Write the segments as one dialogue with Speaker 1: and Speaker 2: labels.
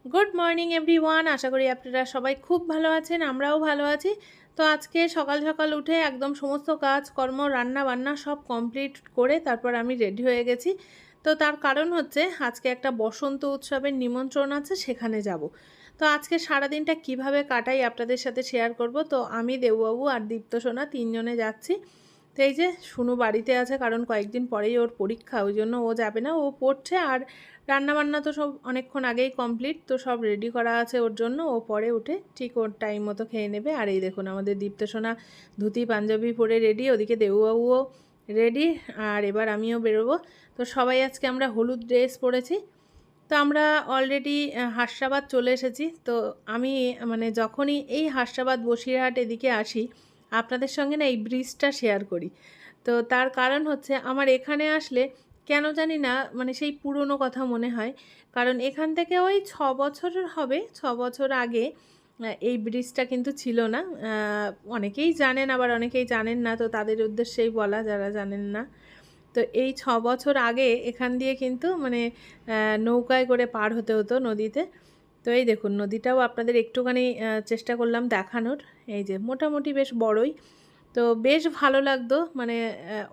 Speaker 1: Good morning everyone. আশা করি আপনারা সবাই খুব ভালো আছেন, আমরাও ভালো আছি। তো আজকে সকাল সকাল উঠে একদম সমস্ত কাজকর্ম রান্না বান্না সব কমপ্লিট করে তারপর আমি রেডি হয়ে গেছি। তো তার কারণ হচ্ছে আজকে একটা বসন্ত উৎসবের নিমন্ত্রণ আছে, সেখানে যাব। তো আজকে সারাদিনটা কিভাবে কাটাই আপনাদের সাথে শেয়ার করব। তো আমি, দেববাবু আর দীপ্ত সোনা তিনজনে যাচ্ছি। তো এই যে শুনু বাড়িতে আছে, কারণ কয়েকদিন পরেই ওর পরীক্ষা, ওই জন্য ও যাবে না, ও পড়ছে। আর রান্নাবান্না তো সব অনেকক্ষণ আগেই কমপ্লিট, তো সব রেডি করা আছে ওর জন্য। ও পরে উঠে ঠিক ওর টাইম মতো খেয়ে নেবে। আর এই দেখুন আমাদের দীপ্তসোনা ধুতি পাঞ্জাবি পরে রেডি, ওদিকে দেবুবাবুও রেডি, আর এবার আমিও বেরোবো। তো সবাই আজকে আমরা হলুদ ড্রেস পরেছি। তো আমরা অলরেডি হাসনাবাদ চলে এসেছি। তো আমি মানে যখনই এই হাসনাবাদ বসিরহাট এদিকে আসি, আপনাদের সঙ্গে না এই ব্রিজটা শেয়ার করি। তো তার কারণ হচ্ছে আমার এখানে আসলে কেন জানি না মানে সেই পুরনো কথা মনে হয়। কারণ এখান থেকে ওই 6 বছরের হবে, 6 বছর আগে এই ব্রিজটা কিন্তু ছিল না। অনেকেই জানেন, আবার অনেকেই জানেন না, তো তাদের উদ্দেশ্যেই বলা যারা জানেন না। তো এই 6 বছর আগে এখান দিয়ে কিন্তু মানে নৌকায় করে পার হতে হতো নদীতে। তো এই দেখুন নদীটাও আপনাদের একটুখানি চেষ্টা করলাম দেখানোর। এই যে মোটামুটি বেশ বড়ই, তো বেশ ভালো লাগতো। মানে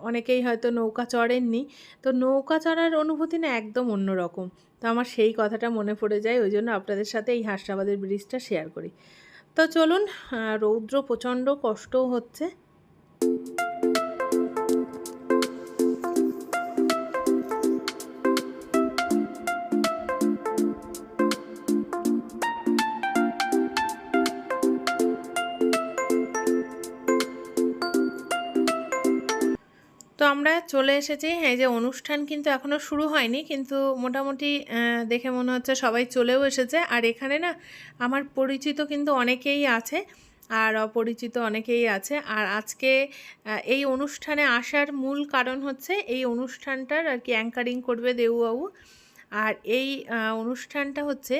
Speaker 1: অনেকেই হয়তো নৌকা চড়েননি, তো নৌকা চড়ার অনুভূতি না একদম অন্যরকম। তো আমার সেই কথাটা মনে পড়ে যায়, ওই জন্য আপনাদের সাথে এই হাসনাবাদের ব্রিজটা শেয়ার করি। তো চলুন, রৌদ্র প্রচণ্ড কষ্টও হচ্ছে। তো আমরা চলে এসেছি। এই যে অনুষ্ঠান কিন্তু এখনও শুরু হয়নি, কিন্তু মোটামুটি দেখে মনে হচ্ছে সবাই চলেও এসেছে। আর এখানে না আমার পরিচিত কিন্তু অনেকেই আছে, আর অপরিচিত অনেকেই আছে। আর আজকে এই অনুষ্ঠানে আসার মূল কারণ হচ্ছে এই অনুষ্ঠানটার আর কি অ্যাঙ্কারিং করবে দেবুবাবু। আর এই অনুষ্ঠানটা হচ্ছে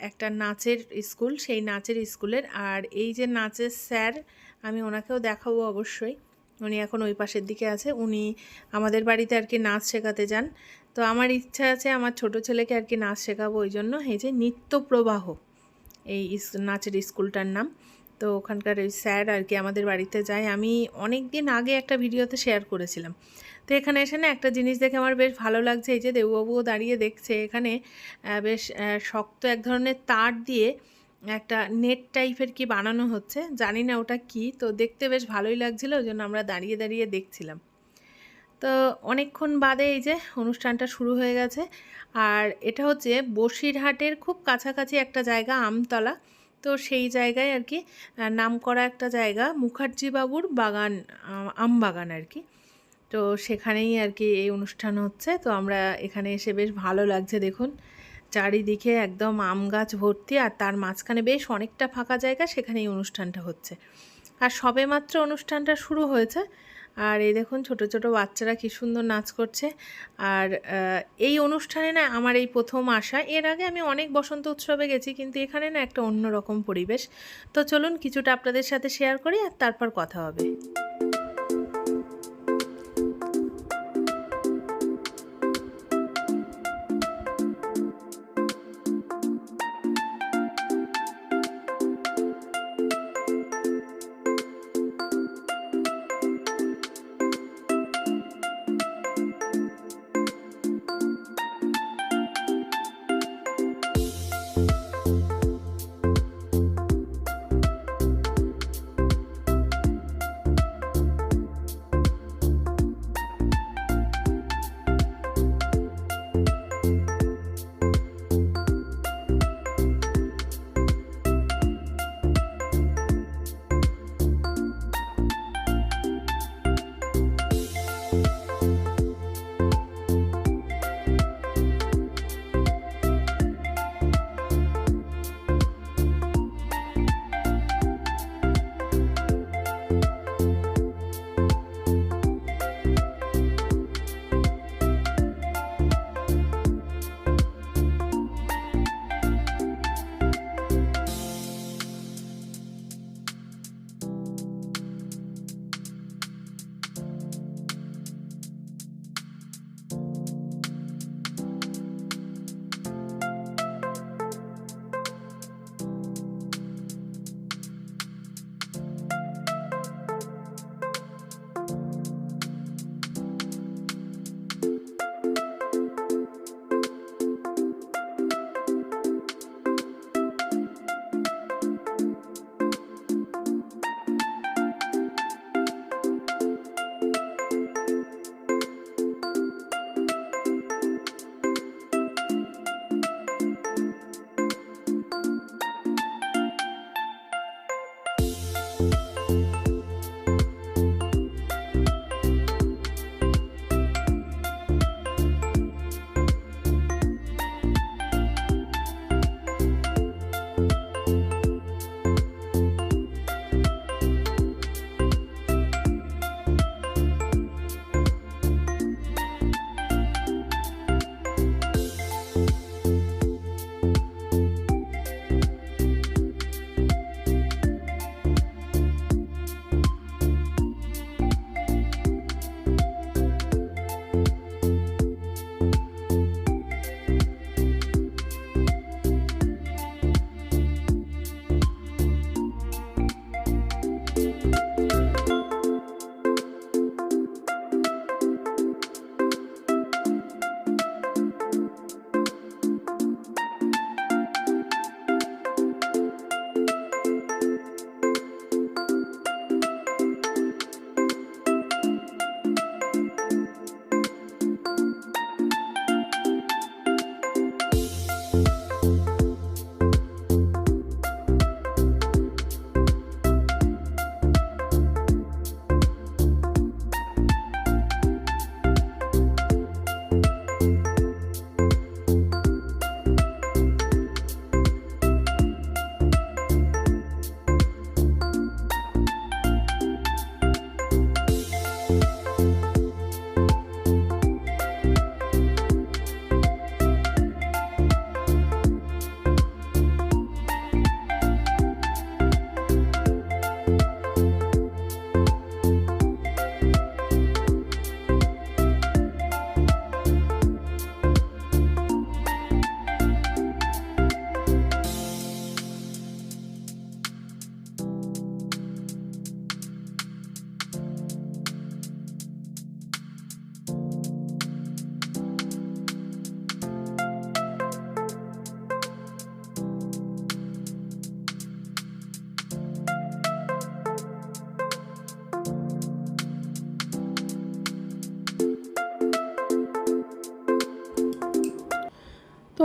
Speaker 1: একটা নাচের স্কুল, সেই নাচের স্কুলের। আর এই যে নাচের স্যার, আমি ওনাকেও দেখাবো অবশ্যই। উনি এখন ওই পাশের দিকে আছে, উনি আমাদের বাড়িতে আর কি নাচ শেখাতে যান। তো আমার ইচ্ছা আছে আমার ছোট ছেলেকে আর কি নাচ শেখাবো, ওই জন্য এই যে নিত্যপ্রবাহ এই নাচের স্কুলটার নাম। তো ওখানকার ওই স্যার আর কি আমাদের বাড়িতে যায়, আমি অনেক দিন আগে একটা ভিডিওতে শেয়ার করেছিলাম। তো এখানে এসে না একটা জিনিস দেখে আমার বেশ ভালো লাগছে। এই যে দেববাবুও দাঁড়িয়ে দেখছে, এখানে বেশ শক্ত এক ধরনের তার দিয়ে একটা নেট টাইপের কি বানানো হচ্ছে, জানি না ওটা কি। তো দেখতে বেশ ভালোই লাগছিল, ওই জন্য আমরা দাঁড়িয়ে দাঁড়িয়ে দেখছিলাম। তো অনেকক্ষণ বাদে এই যে অনুষ্ঠানটা শুরু হয়ে গেছে। আর এটা হচ্ছে বসিরহাটের খুব কাছাকাছি একটা জায়গা, আমতলা। তো সেই জায়গায় আর কি নামকরা একটা জায়গা, মুখার্জি বাবুর বাগান, আম বাগান আর কি। তো সেখানেই আর কি এই অনুষ্ঠান হচ্ছে। তো আমরা এখানে এসে বেশ ভালো লাগছে, দেখুন চারিদিকে একদম আম গাছ ভর্তি, আর তার মাঝখানে বেশ অনেকটা ফাঁকা জায়গা, সেখানেই অনুষ্ঠানটা হচ্ছে। আর সবেমাত্র অনুষ্ঠানটা শুরু হয়েছে। আর এই দেখুন ছোট ছোট বাচ্চারা কী সুন্দর নাচ করছে। আর এই অনুষ্ঠানে না আমার এই প্রথম আসা, এর আগে আমি অনেক বসন্ত উৎসবে গেছি, কিন্তু এখানে না একটা অন্যরকম পরিবেশ। তো চলুন কিছুটা আপনাদের সাথে শেয়ার করি, আর তারপর কথা হবে।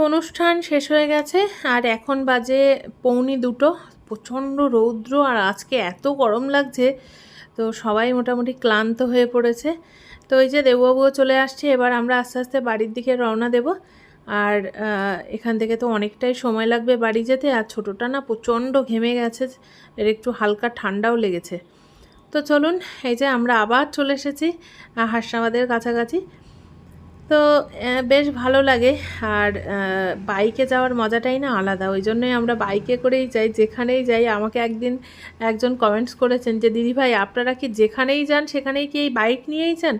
Speaker 1: অনুষ্ঠান শেষ হয়ে গেছে আর এখন বাজে 1:45। প্রচণ্ড রৌদ্র আর আজকে এত গরম লাগছে, তো সবাই মোটামুটি ক্লান্ত হয়ে পড়েছে। তো এই যে দেববাবুও চলে আসছে, এবার আমরা আস্তে আস্তে বাড়ির দিকে রওনা দেব। আর এখান থেকে তো অনেকটাই সময় লাগবে বাড়ি যেতে, আর ছোটোটা না প্রচণ্ড ঘেমে গেছে, এর একটু হালকা ঠান্ডাও লেগেছে। তো চলুন, এই যে আমরা আবার চলে এসেছি হাসনাবাদের কাছাকাছি। তো বেশ ভালো লাগে, আর বাইকে যাওয়ার মজাটাই না আলাদা, ওই জন্যই আমরা বাইকে করেই যাই যেখানেই যাই। আমাকে একদিন একজন কমেন্টস করেছেন যে দিদিভাই আপনারা কি যেখানেই যান সেখানেই কি এই বাইক নিয়েই যান?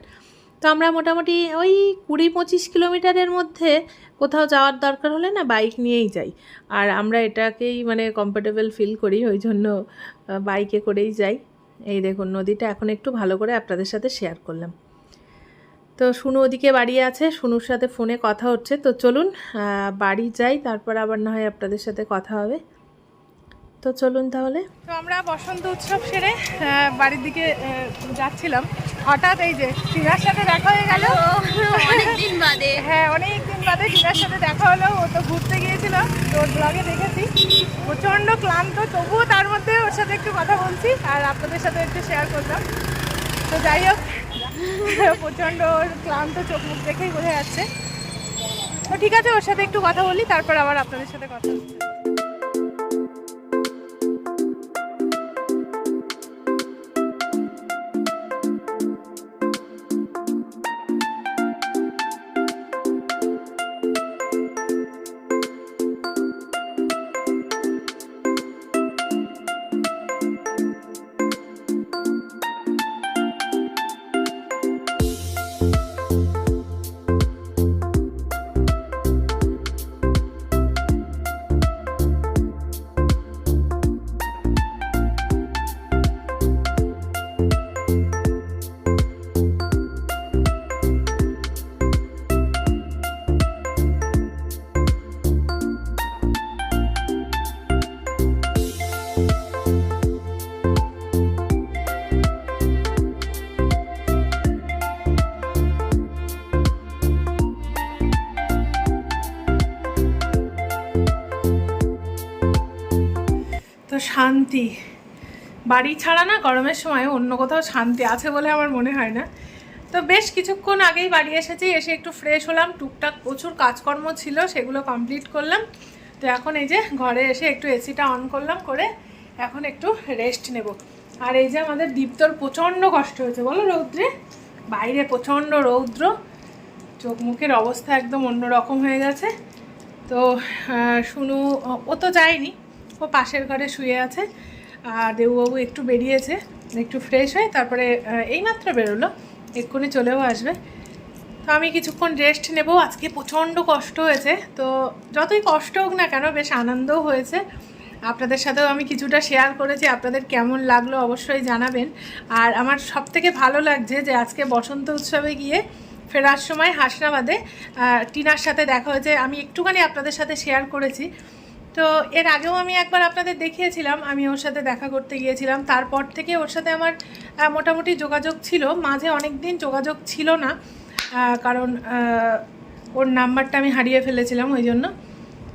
Speaker 1: তো আমরা মোটামুটি ওই 20-25 কিলোমিটারের মধ্যে কোথাও যাওয়ার দরকার হলে না বাইক নিয়েই যাই, আর আমরা এটাকেই মানে কমফোর্টেবল ফিল করি, ওই জন্য বাইকে করেই যাই। এই দেখুন নদীটা এখন একটু ভালো করে আপনাদের সাথে শেয়ার করলাম। তো শুনু ওদিকে বাড়ি আছে, শুনুর সাথে ফোনে কথা হচ্ছে। তো চলুন বাড়ি যাই, তারপর আবার না হয় আপনাদের সাথে কথা হবে। তো চলুন তাহলে। তো আমরা বসন্ত উৎসব সেরে বাড়ির দিকে যাচ্ছিলাম, হঠাৎ এই যে টিনার সাথে দেখা হয়ে গেল অনেকদিন বাদে। হ্যাঁ, অনেকদিন বাদে টিনার সাথে দেখা হলো। ও তো ঘুরতে গিয়েছিল, তো ওর ব্লগে দেখেছি প্রচণ্ড ক্লান্ত, তবুও তার মধ্যে ওর সাথে একটু কথা বলছি আর আপনাদের সাথে একটু শেয়ার করলাম। তো যাই হোক, প্রচণ্ড ক্লান্ত, চোখ মুখ দেখেই বোঝা যাচ্ছে। তো ঠিক আছে, ওর সাথে একটু কথা বলি, তারপর আবার আপনাদের সাথে কথা হচ্ছে। তো শান্তি, বাড়ি ছাড়া না গরমের সময় অন্য কোথাও শান্তি আছে বলে আমার মনে হয় না। তো বেশ কিছুক্ষণ আগেই বাড়ি এসেছি, এসে একটু ফ্রেশ হলাম, টুকটাক প্রচুর কাজকর্ম ছিল সেগুলো কমপ্লিট করলাম। তো এখন এই যে ঘরে এসে একটু এসিটা অন করলাম, করে এখন একটু রেস্ট নেব। আর এই যে আমাদের দীপ্তর প্রচণ্ড কষ্ট হয়েছে বলো রৌদ্রে, বাইরে প্রচণ্ড রৌদ্র, চোখ মুখের অবস্থা একদম অন্যরকম হয়ে গেছে। তো শুনু ও তো যায়নি, ও পাশের ঘরে শুয়ে আছে। আর দেববাবু একটু বেরিয়েছে একটু ফ্রেশ হয়ে, তারপরে এইমাত্র বেরোলো, এক্ষুনি চলেও আসবে। তো আমি কিছুক্ষণ রেস্ট নেব, আজকে প্রচণ্ড কষ্ট হয়েছে। তো যতই কষ্ট হোক না কেন বেশ আনন্দও হয়েছে, আপনাদের সাথেও আমি কিছুটা শেয়ার করেছি, আপনাদের কেমন লাগলো অবশ্যই জানাবেন। আর আমার সবথেকে ভালো লাগছে যে আজকে বসন্ত উৎসবে গিয়ে ফেরার সময় হাসনাবাদে টিনার সাথে দেখা হয়েছে, আমি একটুখানি আপনাদের সাথে শেয়ার করেছি। তো এর আগেও আমি একবার আপনাদের দেখিয়েছিলাম, আমি ওর সাথে দেখা করতে গিয়েছিলাম, তারপর থেকে ওর সাথে আমার মোটামুটি যোগাযোগ ছিল, মাঝে অনেক দিন যোগাযোগ ছিল না, কারণ ওর নাম্বারটা আমি হারিয়ে ফেলেছিলাম, ওই জন্য।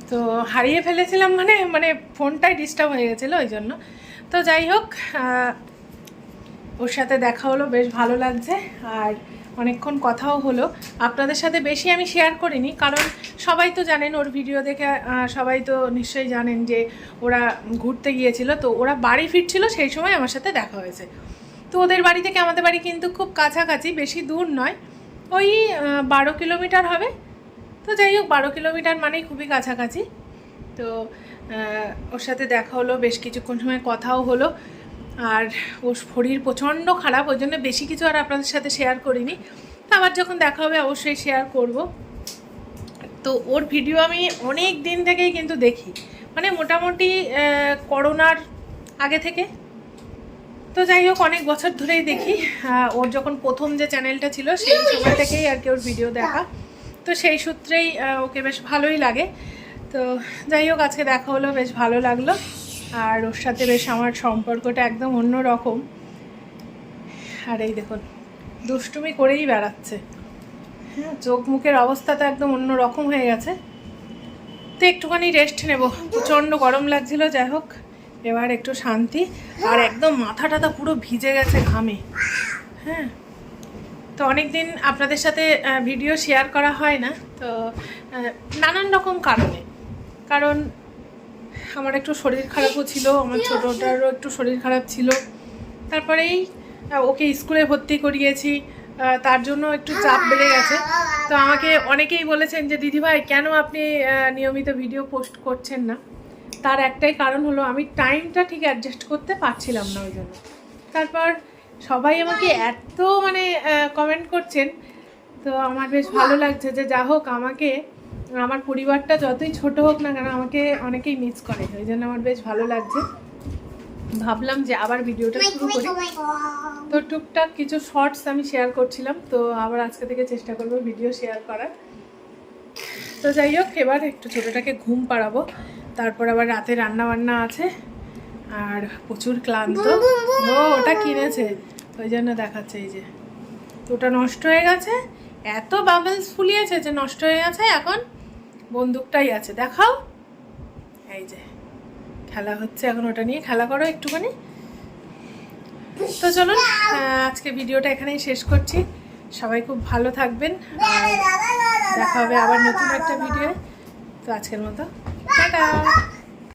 Speaker 1: তো হারিয়ে ফেলেছিলাম মানে ফোনটাই ডিস্টার্ব হয়ে গেছিলো ওই জন্য। তো যাই হোক, ওর সাথে দেখা হলো, বেশ ভালো লাগছে, আর অনেকক্ষণ কথাও হলো। আপনাদের সাথে বেশি আমি শেয়ার করিনি, কারণ সবাই তো জানেন, ওর ভিডিও দেখে সবাই তো নিশ্চয়ই জানেন যে ওরা ঘুরতে গিয়েছিল। তো ওরা বাড়ি ফিরছিল সেই সময় আমার সাথে দেখা হয়েছে। তো ওদের বাড়ি থেকে আমাদের বাড়ি কিন্তু খুব কাছাকাছি, বেশি দূর নয়, ওই 12 কিলোমিটার হবে। তো যাই হোক, 12 কিলোমিটার মানেই খুবই কাছাকাছি। তো ওর সাথে দেখা হলো, বেশ কিছুক্ষণ সময় কথাও হলো। আর ওর শরীর প্রচণ্ড খারাপ, ওই জন্য বেশি কিছু আর আপনাদের সাথে শেয়ার করিনি। আবার যখন দেখা হবে অবশ্যই শেয়ার করব। তো ওর ভিডিও আমি অনেক দিন থেকেই কিন্তু দেখি, মানে মোটামুটি করোনার আগে থেকে। তো যাই হোক, অনেক বছর ধরেই দেখি। ওর যখন প্রথম যে চ্যানেলটা ছিল সেই সময় থেকেই আর কি ওর ভিডিও দেখা, তো সেই সূত্রেই ওকে বেশ ভালোই লাগে। তো যাই হোক, আজকে দেখা হলো, বেশ ভালো লাগলো। আর ওর সাথে বেশ আমার সম্পর্কটা একদম অন্য রকম। আর এই দেখুন দুষ্টুমি করেই বেড়াচ্ছে, হ্যাঁ, চোখ মুখের অবস্থা তো একদম অন্য রকম হয়ে গেছে। তো একটুখানি রেস্ট নেব, প্রচণ্ড গরম লাগছিল। যাই হোক এবার একটু শান্তি। আর একদম মাথা টাথা পুরো ভিজে গেছে ঘামে। হ্যাঁ, তো অনেক দিন আপনাদের সাথে ভিডিও শেয়ার করা হয় না, তো নানান রকম কারণ আমার একটু শরীর খারাপও ছিল, আমার ছোটোটারও একটু শরীর খারাপ ছিল। তারপরেই ওকে স্কুলে ভর্তি করিয়েছি, তার জন্য একটু চাপ বেড়ে গেছে। তো আমাকে অনেকেই বলেছেন যে দিদিভাই কেন আপনি নিয়মিত ভিডিও পোস্ট করছেন না। তার একটাই কারণ হলো আমি টাইমটা ঠিক অ্যাডজাস্ট করতে পারছিলাম না, ওই জন্য। তারপর সবাই আমাকে এত মানে কমেন্ট করছেন, তো আমার বেশ ভালো লাগছে যে যা হোক আমাকে আমার পরিবারটা যতই ছোট হোক না কেন আমাকে অনেকেই মিস করে, ওই জন্য আমার বেশ ভালো লাগছে। ভাবলাম যে আবার ভিডিওটা শুরু করি। তো টুকটাক কিছু শর্টস আমি শেয়ার করছিলাম, তো আবার আজকে থেকে চেষ্টা করব ভিডিও শেয়ার করার। তো যাই হোক এবার একটু ছোটোটাকে ঘুম পাড়াবো, তারপর আবার রাতে রান্না বান্না আছে। আর প্রচুর ক্লান্ত। ও ওটা কিনেছে ওই জন্য দেখাচ্ছে, এই যে ওটা নষ্ট হয়ে গেছে, এত বাবলস ফুলিয়েছে যে নষ্ট হয়ে গেছে। এখন বন্দুকটাই আছে, দেখাও। এই যে খেলা হচ্ছে, এখন ওটা নিয়ে খেলা করো একটুখানি। তো চলুন আজকে ভিডিওটা এখানেই শেষ করছি। সবাই খুব ভালো থাকবেন, আর দেখা হবে আবার নতুন একটা ভিডিও। তো আজকের মতো টাটা।